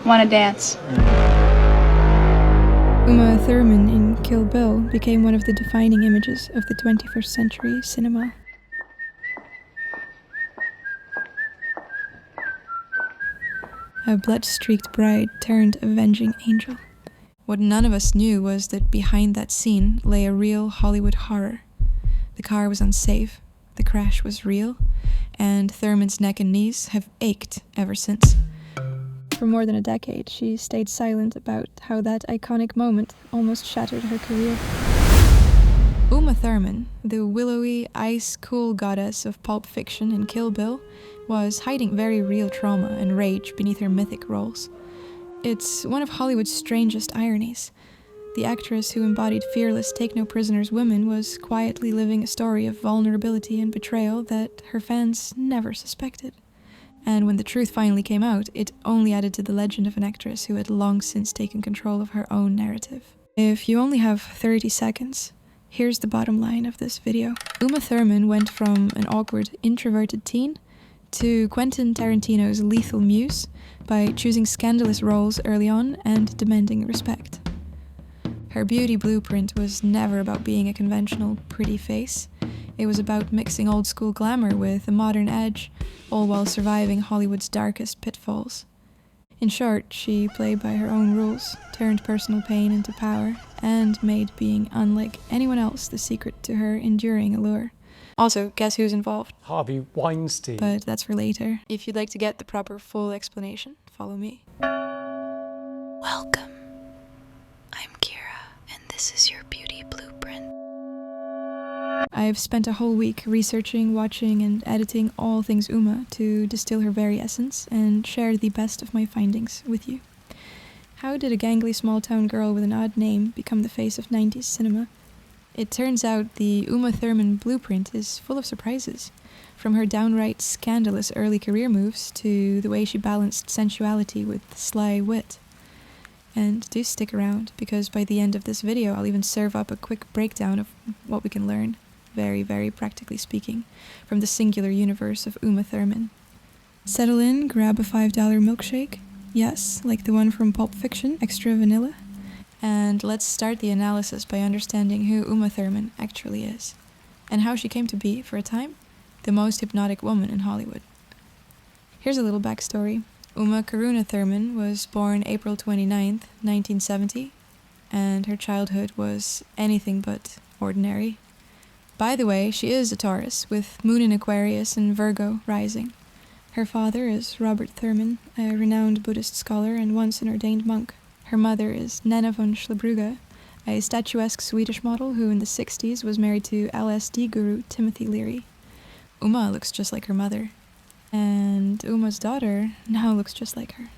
Want to dance. Uma Thurman in Kill Bill became one of the defining images of the 21st century cinema. A blood-streaked bride turned avenging angel. What none of us knew was that behind that scene lay a real Hollywood horror. The car was unsafe, the crash was real, and Thurman's neck and knees have ached ever since. For more than a decade, she stayed silent about how that iconic moment almost shattered her career. Uma Thurman, the willowy, ice-cool goddess of pulp fiction in Kill Bill, was hiding very real trauma and rage beneath her mythic roles. It's one of Hollywood's strangest ironies. The actress who embodied fearless take-no-prisoners women was quietly living a story of vulnerability and betrayal that her fans never suspected. And when the truth finally came out, it only added to the legend of an actress who had long since taken control of her own narrative. If you only have 30 seconds, here's the bottom line of this video. Uma Thurman went from an awkward, introverted teen to Quentin Tarantino's lethal muse by choosing scandalous roles early on and demanding respect. Her beauty blueprint was never about being a conventional, pretty face. It was about mixing old-school glamour with a modern edge, all while surviving Hollywood's darkest pitfalls. In short, she played by her own rules, turned personal pain into power, and made being unlike anyone else the secret to her enduring allure. Also, guess who's involved? Harvey Weinstein. But that's for later. If you'd like to get the proper full explanation, follow me. Welcome. I'm Kira, and this is your beauty blueprint. I've spent a whole week researching, watching, and editing all things Uma to distill her very essence and share the best of my findings with you. How did a gangly small-town girl with an odd name become the face of 90s cinema? It turns out the Uma Thurman blueprint is full of surprises, from her downright scandalous early career moves to the way she balanced sensuality with sly wit. And do stick around, because by the end of this video I'll even serve up a quick breakdown of what we can learn, very, very practically speaking, from the singular universe of Uma Thurman. Settle in, grab a $5 milkshake, yes, like the one from Pulp Fiction, extra vanilla, and let's start the analysis by understanding who Uma Thurman actually is, and how she came to be, for a time, the most hypnotic woman in Hollywood. Here's a little backstory. Uma Karuna Thurman was born April 29th, 1970, and her childhood was anything but ordinary. By the way, she is a Taurus, with Moon in Aquarius and Virgo rising. Her father is Robert Thurman, a renowned Buddhist scholar and once an ordained monk. Her mother is Nena von Schliebrugge, a statuesque Swedish model who in the 60s was married to LSD guru Timothy Leary. Uma looks just like her mother. And Uma's daughter now looks just like her.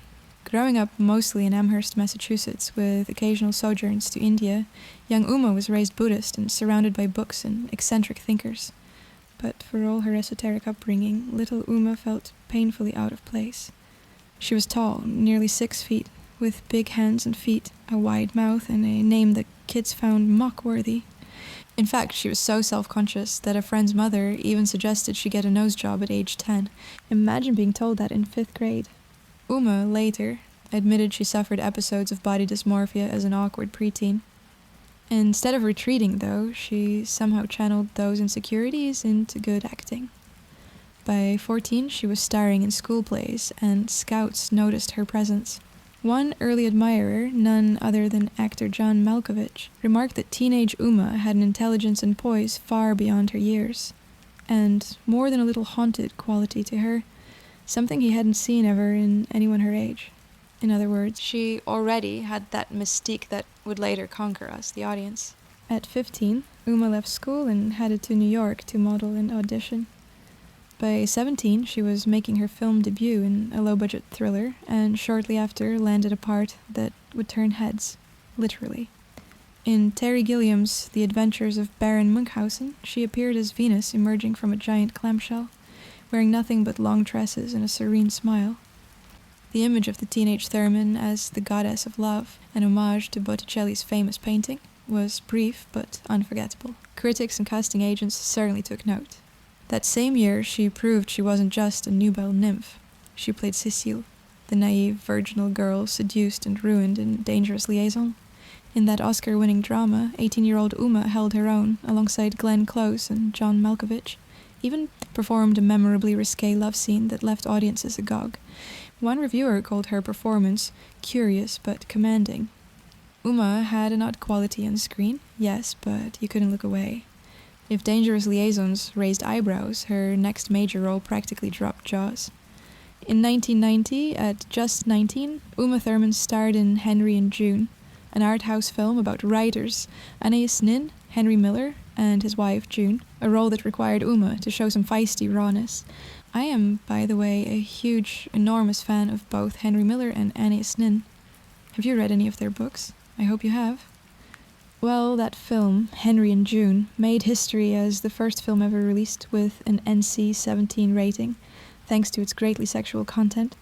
Growing up mostly in Amherst, Massachusetts, with occasional sojourns to India, young Uma was raised Buddhist and surrounded by books and eccentric thinkers. But for all her esoteric upbringing, little Uma felt painfully out of place. She was tall, nearly 6 feet, with big hands and feet, a wide mouth, and a name that kids found mock-worthy. In fact, she was so self-conscious that a friend's mother even suggested she get a nose job at age 10. Imagine being told that in 5th grade. Uma, later, admitted she suffered episodes of body dysmorphia as an awkward preteen. Instead of retreating, though, she somehow channeled those insecurities into good acting. By 14, she was starring in school plays, and scouts noticed her presence. One early admirer, none other than actor John Malkovich, remarked that teenage Uma had an intelligence and poise far beyond her years, and more than a little haunted quality to her, something he hadn't seen ever in anyone her age. In other words, she already had that mystique that would later conquer us, the audience. At 15, Uma left school and headed to New York to model and audition. By 17, she was making her film debut in a low-budget thriller, and shortly after landed a part that would turn heads, literally. In Terry Gilliam's The Adventures of Baron Munchausen, she appeared as Venus emerging from a giant clamshell, wearing nothing but long tresses and a serene smile. The image of the teenage Thurman as the goddess of love, an homage to Botticelli's famous painting, was brief but unforgettable. Critics and casting agents certainly took note. That same year, she proved she wasn't just a nubile nymph. She played Cécile, the naive, virginal girl seduced and ruined in Dangerous Liaison. In that Oscar-winning drama, 18-year-old Uma held her own alongside Glenn Close and John Malkovich, even performed a memorably risque love scene that left audiences agog. One reviewer called her performance curious but commanding. Uma had an odd quality on screen, yes, but you couldn't look away. If Dangerous Liaisons raised eyebrows, her next major role practically dropped jaws. In 1990, at just 19, Uma Thurman starred in Henry and June, an art house film about writers Anais Nin, Henry Miller, and his wife June, a role that required Uma to show some feisty rawness. I am, by the way, a huge, enormous fan of both Henry Miller and Anais Nin. Have you read any of their books? I hope you have. Well, that film, Henry and June, made history as the first film ever released with an NC-17 rating, thanks to its greatly sexual content.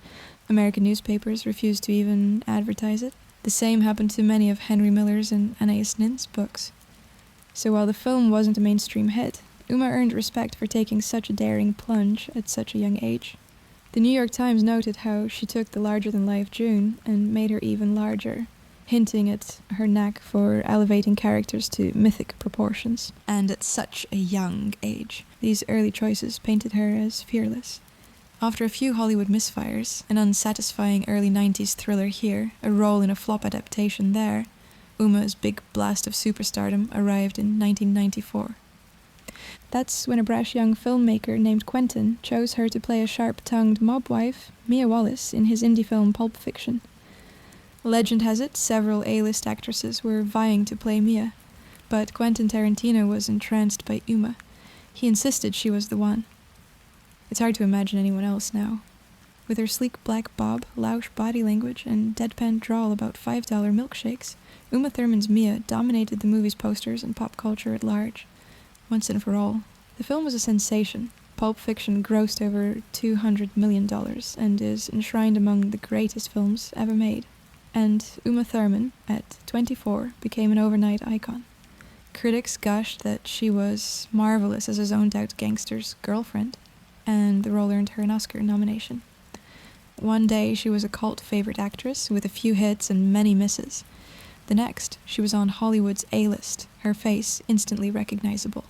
American newspapers refused to even advertise it. The same happened to many of Henry Miller's and Anais Nin's books. So while the film wasn't a mainstream hit, Uma earned respect for taking such a daring plunge at such a young age. The New York Times noted how she took the larger-than-life June and made her even larger, hinting at her knack for elevating characters to mythic proportions. And at such a young age, these early choices painted her as fearless. After a few Hollywood misfires, an unsatisfying early 90s thriller here, a role in a flop adaptation there, Uma's big blast of superstardom arrived in 1994. That's when a brash young filmmaker named Quentin chose her to play a sharp-tongued mob wife, Mia Wallace, in his indie film Pulp Fiction. Legend has it, several A-list actresses were vying to play Mia, but Quentin Tarantino was entranced by Uma. He insisted she was the one. It's hard to imagine anyone else now. With her sleek black bob, louche body language, and deadpan drawl about $5 milkshakes, Uma Thurman's Mia dominated the movie's posters and pop culture at large. Once and for all, the film was a sensation. Pulp Fiction grossed over $200 million and is enshrined among the greatest films ever made. And Uma Thurman, at 24, became an overnight icon. Critics gushed that she was marvelous as a zoned-out gangster's girlfriend, and the role earned her an Oscar nomination. One day she was a cult favorite actress with a few hits and many misses. The next, she was on Hollywood's A-list, her face instantly recognizable.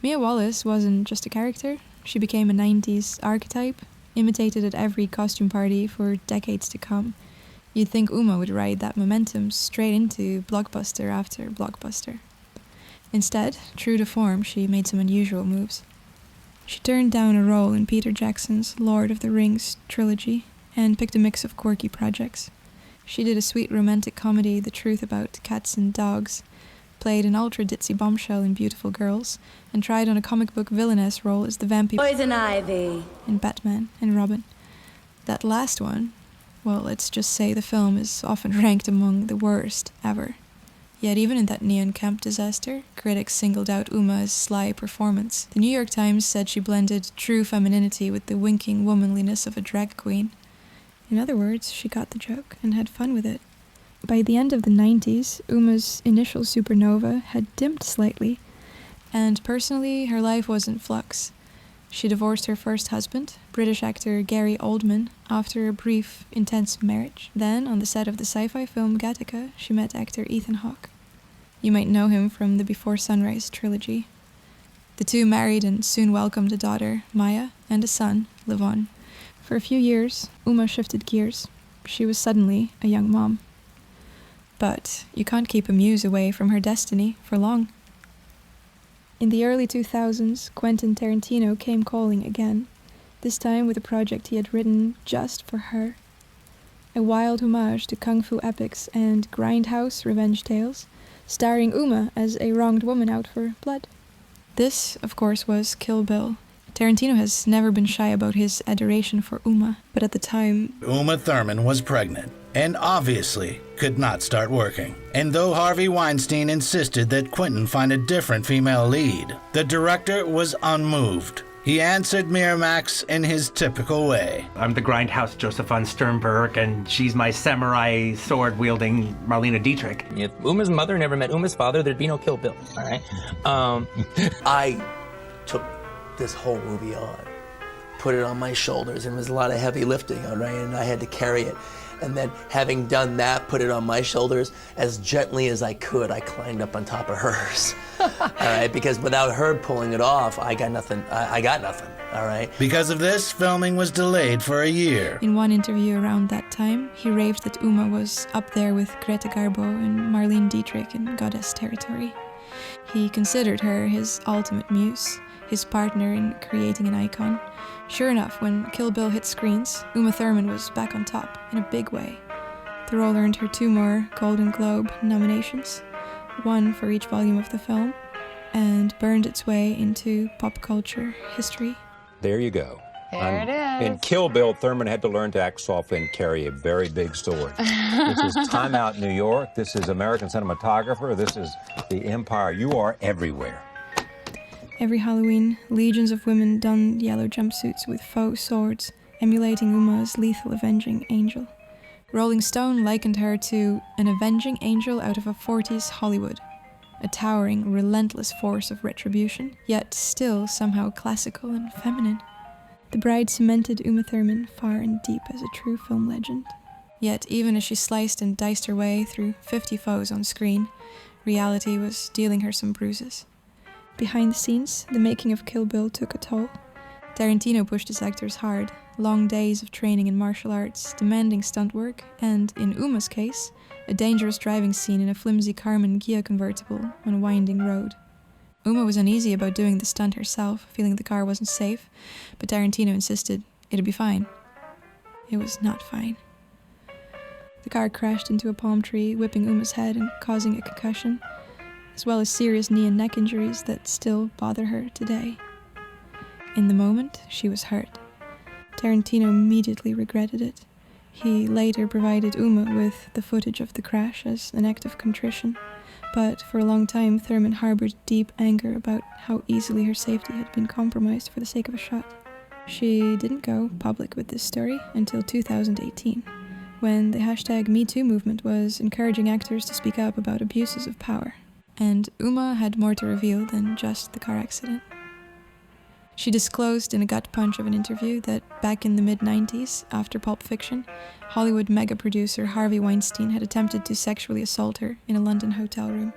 Mia Wallace wasn't just a character, she became a 90s archetype, imitated at every costume party for decades to come. You'd think Uma would ride that momentum straight into blockbuster after blockbuster. Instead, true to form, she made some unusual moves. She turned down a role in Peter Jackson's Lord of the Rings trilogy and picked a mix of quirky projects. She did a sweet romantic comedy, The Truth About Cats and Dogs, played an ultra-ditzy bombshell in Beautiful Girls, and tried on a comic book villainess role as the vampire Poison Ivy in Batman and Robin. That last one, well, let's just say the film is often ranked among the worst ever. Yet even in that neon camp disaster, critics singled out Uma's sly performance. The New York Times said she blended true femininity with the winking womanliness of a drag queen. In other words, she got the joke and had fun with it. By the end of the 90s, Uma's initial supernova had dimmed slightly, and personally, her life was in flux. She divorced her first husband, British actor Gary Oldman, after a brief, intense marriage. Then, on the set of the sci-fi film Gattaca, she met actor Ethan Hawke. You might know him from the Before Sunrise trilogy. The two married and soon welcomed a daughter, Maya, and a son, Levon. For a few years, Uma shifted gears. She was suddenly a young mom. But you can't keep a muse away from her destiny for long. In the early 2000s, Quentin Tarantino came calling again, this time with a project he had written just for her. A wild homage to kung fu epics and grindhouse revenge tales, starring Uma as a wronged woman out for blood. This, of course, was Kill Bill. Tarantino has never been shy about his adoration for Uma, but at the time, Uma Thurman was pregnant and obviously could not start working. And though Harvey Weinstein insisted that Quentin find a different female lead, the director was unmoved. He answered Miramax in his typical way. I'm the grindhouse Joseph von Sternberg, and she's my samurai sword-wielding Marlena Dietrich. If Uma's mother never met Uma's father, there'd be no Kill Bill, all right? I took this whole movie on put it on my shoulders, and it was a lot of heavy lifting, all right, and I had to carry it. And then having done that, put it on my shoulders, as gently as I could, I climbed up on top of hers, all right, because without her pulling it off, I got nothing, all right. Because of this, filming was delayed for a year. In one interview around that time, he raved that Uma was up there with Greta Garbo and Marlene Dietrich in goddess territory. He considered her his ultimate muse, his partner in creating an icon. Sure enough, when Kill Bill hit screens, Uma Thurman was back on top in a big way. The role earned her 2 more Golden Globe nominations, 1 for each volume of the film, and burned its way into pop culture history. There you go. There it is. In Kill Bill, Thurman had to learn to act softly and carry a very big sword. This is Time Out New York. This is American Cinematographer. This is The Empire. You are everywhere. Every Halloween, legions of women donned yellow jumpsuits with faux swords, emulating Uma's lethal avenging angel. Rolling Stone likened her to an avenging angel out of a 40s Hollywood, a towering, relentless force of retribution, yet still somehow classical and feminine. The bride cemented Uma Thurman far and deep as a true film legend. Yet even as she sliced and diced her way through 50 foes on screen, reality was dealing her some bruises. Behind the scenes, the making of Kill Bill took a toll. Tarantino pushed his actors hard, long days of training in martial arts, demanding stunt work, and, in Uma's case, a dangerous driving scene in a flimsy Karmann Ghia convertible on a winding road. Uma was uneasy about doing the stunt herself, feeling the car wasn't safe, but Tarantino insisted it'd be fine. It was not fine. The car crashed into a palm tree, whipping Uma's head and causing a concussion, as well as serious knee and neck injuries that still bother her today. In the moment, she was hurt. Tarantino immediately regretted it. He later provided Uma with the footage of the crash as an act of contrition, but for a long time Thurman harbored deep anger about how easily her safety had been compromised for the sake of a shot. She didn't go public with this story until 2018, when the hashtag #MeToo movement was encouraging actors to speak up about abuses of power. And Uma had more to reveal than just the car accident. She disclosed in a gut punch of an interview that back in the mid-90s, after Pulp Fiction, Hollywood mega-producer Harvey Weinstein had attempted to sexually assault her in a London hotel room.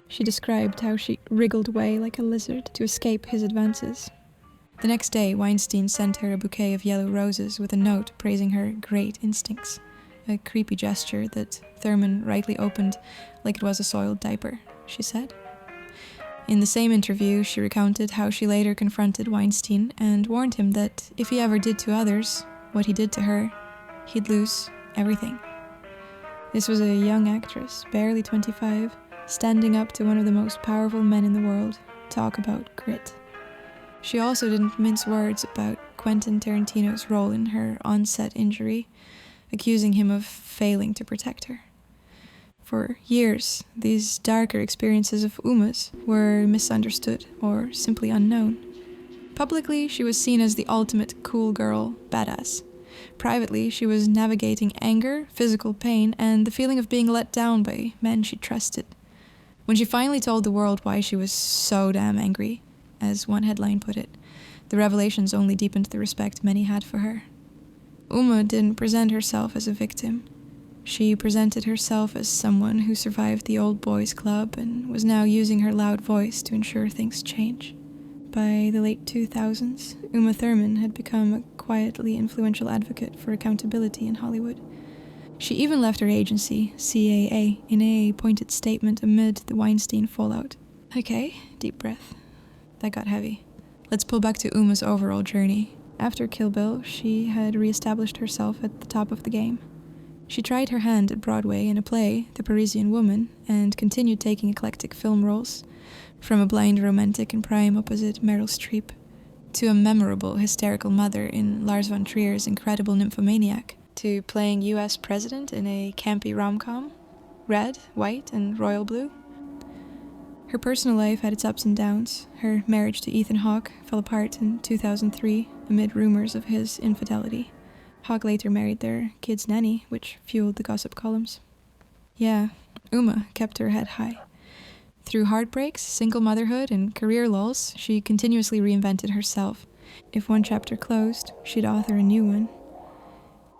She described how she wriggled away like a lizard to escape his advances. The next day, Weinstein sent her a bouquet of yellow roses with a note praising her great instincts, a creepy gesture that Thurman rightly opened like it was a soiled diaper, she said. In the same interview, she recounted how she later confronted Weinstein and warned him that if he ever did to others what he did to her, he'd lose everything. This was a young actress, barely 25, standing up to one of the most powerful men in the world, talk about grit. She also didn't mince words about Quentin Tarantino's role in her on-set injury, accusing him of failing to protect her. For years, these darker experiences of Uma's were misunderstood or simply unknown. Publicly, she was seen as the ultimate cool girl badass. Privately, she was navigating anger, physical pain, and the feeling of being let down by men she trusted. When she finally told the world why she was so damn angry, as one headline put it, the revelations only deepened the respect many had for her. Uma didn't present herself as a victim. She presented herself as someone who survived the old boys club and was now using her loud voice to ensure things change. By the late 2000s, Uma Thurman had become a quietly influential advocate for accountability in Hollywood. She even left her agency, CAA, in a pointed statement amid the Weinstein fallout. Okay, deep breath. That got heavy. Let's pull back to Uma's overall journey. After Kill Bill, she had re-established herself at the top of the game. She tried her hand at Broadway in a play, The Parisian Woman, and continued taking eclectic film roles, from a blind romantic in Prime opposite Meryl Streep, to a memorable hysterical mother in Lars von Trier's incredible Nymphomaniac, to playing US president in a campy rom-com, Red, White, and Royal Blue. Her personal life had its ups and downs. Her marriage to Ethan Hawke fell apart in 2003 amid rumors of his infidelity. Hawke later married their kid's nanny, which fueled the gossip columns. Yeah, Uma kept her head high. Through heartbreaks, single motherhood, and career lulls, she continuously reinvented herself, If one chapter closed, she'd author a new one.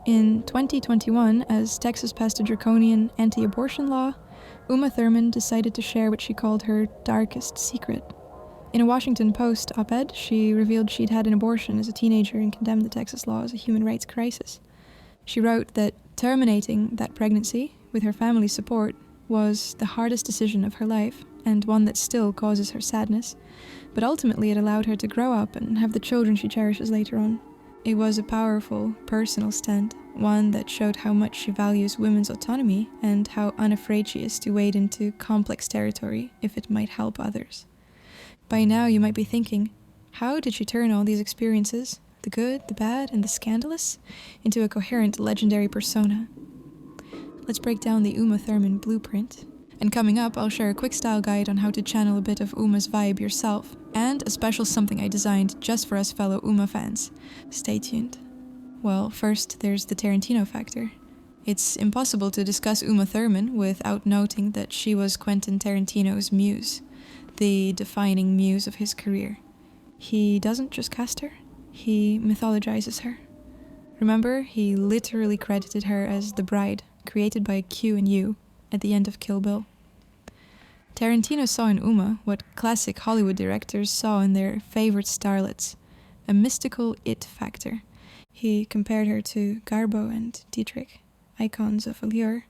In 2021, as Texas passed a draconian anti-abortion law, Uma Thurman decided to share what she called her darkest secret. In a Washington Post op-ed, she revealed she'd had an abortion as a teenager and condemned the Texas law as a human rights crisis. She wrote that terminating that pregnancy, with her family's support, was the hardest decision of her life, and one that still causes her sadness, but ultimately it allowed her to grow up and have the children she cherishes later on. It was a powerful, personal stand, one that showed how much she values women's autonomy and how unafraid she is to wade into complex territory if it might help others. By now you might be thinking, how did she turn all these experiences, the good, the bad, and the scandalous, into a coherent, legendary persona? Let's break down the Uma Thurman blueprint. And coming up, I'll share a quick style guide on how to channel a bit of Uma's vibe yourself, and a special something I designed just for us fellow Uma fans. Stay tuned. Well, first, there's the Tarantino factor. It's impossible to discuss Uma Thurman without noting that she was Quentin Tarantino's muse, the defining muse of his career. He doesn't just cast her, he mythologizes her. Remember, he literally credited her as the bride, created by Q and U, at the end of Kill Bill. Tarantino saw in Uma what classic Hollywood directors saw in their favorite starlets, a mystical it factor. He compared her to Garbo and Dietrich, icons of allure,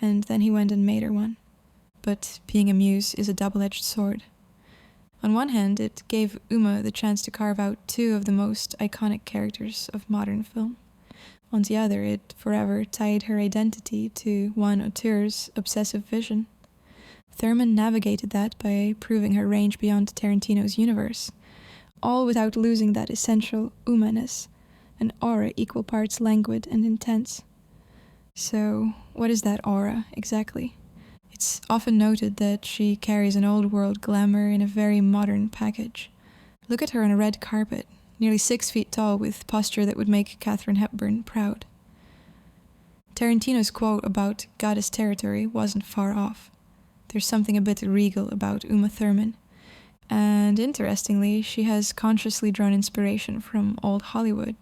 and then he went and made her one. But being a muse is a double-edged sword. On one hand, it gave Uma the chance to carve out two of the most iconic characters of modern film. On the other, it forever tied her identity to one auteur's obsessive vision. Thurman navigated that by proving her range beyond Tarantino's universe, all without losing that essential Uma-ness, an aura equal parts languid and intense. So, what is that aura, exactly? It's often noted that she carries an old-world glamour in a very modern package. Look at her on a red carpet, nearly 6 feet tall with posture that would make Katharine Hepburn proud. Tarantino's quote about goddess territory wasn't far off. There's something a bit regal about Uma Thurman. And interestingly, she has consciously drawn inspiration from old Hollywood.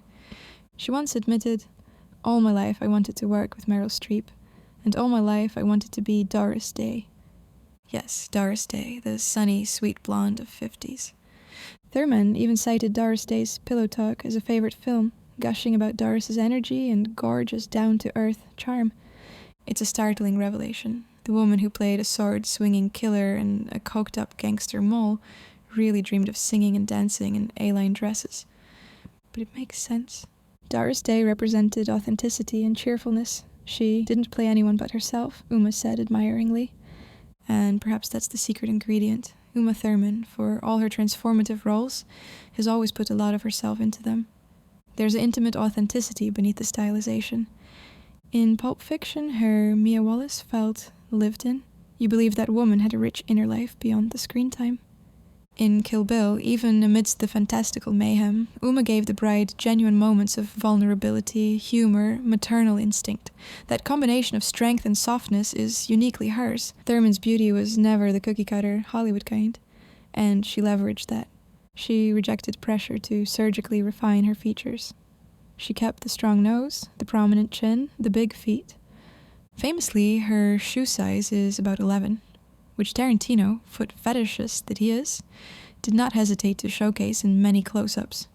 She once admitted, "All my life I wanted to work with Meryl Streep, and all my life I wanted to be Doris Day." Yes, Doris Day, the sunny, sweet blonde of 50s. Thurman even cited Doris Day's Pillow Talk as a favorite film, gushing about Doris's energy and gorgeous, down-to-earth charm. It's a startling revelation. The woman who played a sword-swinging killer and a coked-up gangster mole really dreamed of singing and dancing in A-line dresses. But it makes sense. Doris Day represented authenticity and cheerfulness. She didn't play anyone but herself, Uma said admiringly. And perhaps that's the secret ingredient. Uma Thurman, for all her transformative roles, has always put a lot of herself into them. There's an intimate authenticity beneath the stylization. In Pulp Fiction, her Mia Wallace felt lived in. You believe that woman had a rich inner life beyond the screen time. In Kill Bill, even amidst the fantastical mayhem, Uma gave the bride genuine moments of vulnerability, humor, maternal instinct. That combination of strength and softness is uniquely hers. Thurman's beauty was never the cookie-cutter Hollywood kind, and she leveraged that. She rejected pressure to surgically refine her features. She kept the strong nose, the prominent chin, the big feet. Famously, her shoe size is about 11, which Tarantino, foot fetishist that he is, did not hesitate to showcase in many close-ups.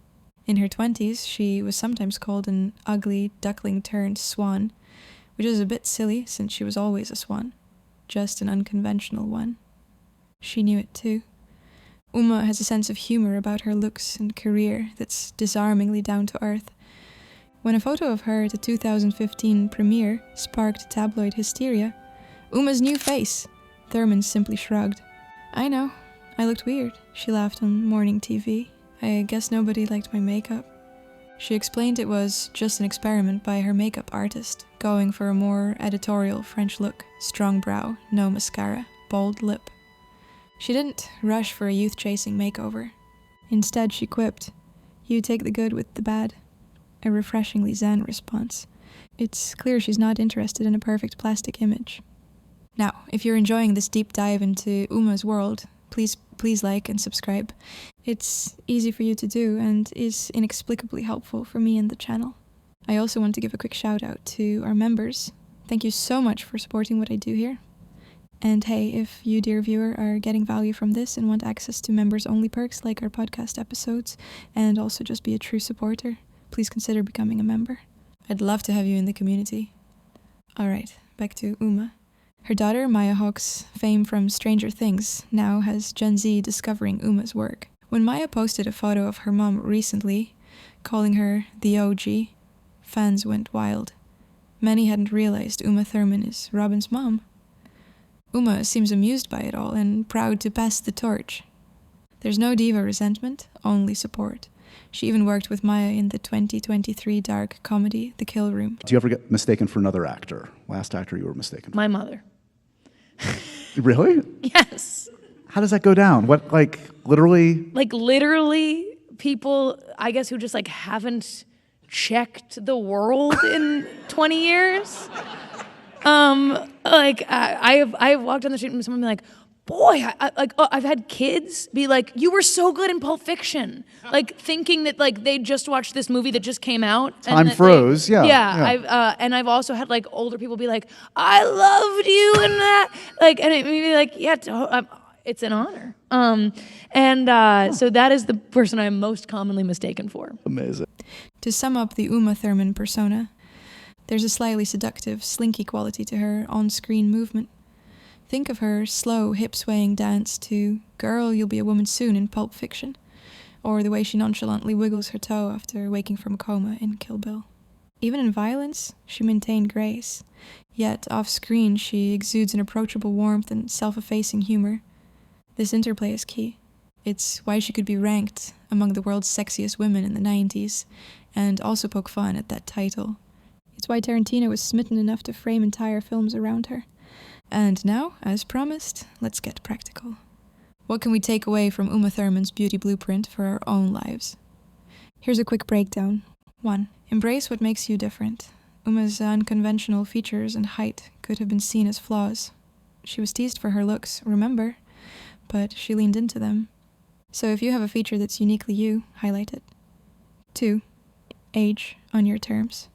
In her 20s, she was sometimes called an ugly duckling-turned swan, which is a bit silly since she was always a swan, just an unconventional one. She knew it too. Uma has a sense of humor about her looks and career that's disarmingly down to earth. When a photo of her at the 2015 premiere sparked tabloid hysteria, "Uma's new face!" Thurman simply shrugged. "I know, I looked weird," she laughed on morning TV. "I guess nobody liked my makeup." She explained it was just an experiment by her makeup artist, going for a more editorial French look, strong brow, no mascara, bold lip. She didn't rush for a youth-chasing makeover. Instead, she quipped, "You take the good with the bad." A refreshingly zen response. It's clear she's not interested in a perfect plastic image. Now, if you're enjoying this deep dive into Uma's world, please like and subscribe. It's easy for you to do and is inexplicably helpful for me and the channel. I also want to give a quick shout out to our members. Thank you so much for supporting what I do here. And hey, if you, dear viewer, are getting value from this and want access to members-only perks like our podcast episodes, and also just be a true supporter, please consider becoming a member. I'd love to have you in the community. Alright, back to Uma. Her daughter, Maya Hawke's fame from Stranger Things, now has Gen Z discovering Uma's work. When Maya posted a photo of her mom recently, calling her the OG, fans went wild. Many hadn't realized Uma Thurman is Robin's mom. Uma seems amused by it all and proud to pass the torch. There's no diva resentment, only support. She even worked with Maya in the 2023 dark comedy, The Kill Room. Do you ever get mistaken for another actor? Last actor you were mistaken for? My mother. Really? Yes. How does that go down? What, like, literally? Like, literally, people, I guess, who just, like, haven't checked the world in 20 years. I've walked down the street and someone be like, boy, I've had kids be like, you were so good in Pulp Fiction. Like, thinking that, like, they just watched this movie that just came out. Time froze, yeah. Yeah. I've also had, like, older people be like, I loved you in that. Like, and it made me like, yeah, it's an honor. So that is the person I'm most commonly mistaken for. Amazing. To sum up the Uma Thurman persona, there's a slightly seductive, slinky quality to her on-screen movement. Think of her slow, hip-swaying dance to Girl, You'll Be a Woman Soon in Pulp Fiction, or the way she nonchalantly wiggles her toe after waking from a coma in Kill Bill. Even in violence, she maintained grace, yet off-screen she exudes an approachable warmth and self-effacing humor. This interplay is key. It's why she could be ranked among the world's sexiest women in the 90s, and also poke fun at that title. It's why Tarantino was smitten enough to frame entire films around her. And now, as promised, let's get practical. What can we take away from Uma Thurman's beauty blueprint for our own lives? Here's a quick breakdown. 1. Embrace what makes you different. Uma's unconventional features and height could have been seen as flaws. She was teased for her looks, remember? But she leaned into them. So if you have a feature that's uniquely you, highlight it. 2. Age on your terms.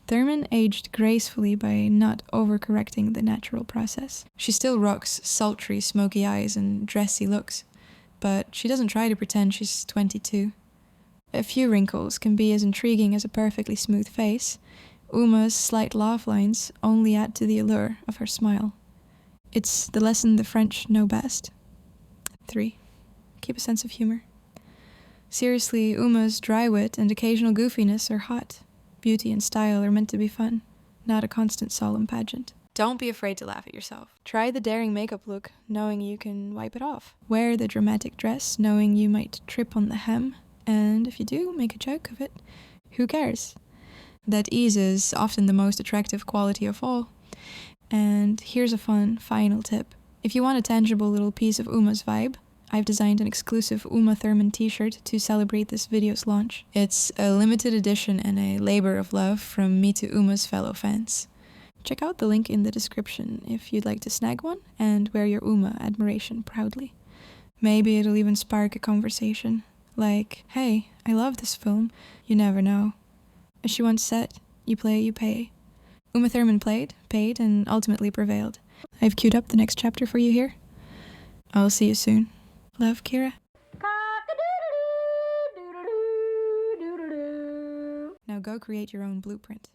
Thurman aged gracefully by not overcorrecting the natural process. She still rocks sultry, smoky eyes and dressy looks, but she doesn't try to pretend she's 22. A few wrinkles can be as intriguing as a perfectly smooth face. Uma's slight laugh lines only add to the allure of her smile. It's the lesson the French know best. 3. Keep a sense of humor. Seriously, Uma's dry wit and occasional goofiness are hot. Beauty and style are meant to be fun, not a constant solemn pageant. Don't be afraid to laugh at yourself. Try the daring makeup look, knowing you can wipe it off. Wear the dramatic dress, knowing you might trip on the hem. And if you do, make a joke of it. Who cares? That ease is often the most attractive quality of all. And here's a fun final tip. If you want a tangible little piece of Uma's vibe, I've designed an exclusive Uma Thurman t-shirt to celebrate this video's launch. It's a limited edition and a labor of love from me to Uma's fellow fans. Check out the link in the description if you'd like to snag one and wear your Uma admiration proudly. Maybe it'll even spark a conversation. Like, hey, I love this film. You never know. As she once said, you play, you pay. Uma Thurman played, paid, and ultimately prevailed. I've queued up the next chapter for you here. I'll see you soon. Love, Kira. Now go create your own blueprint.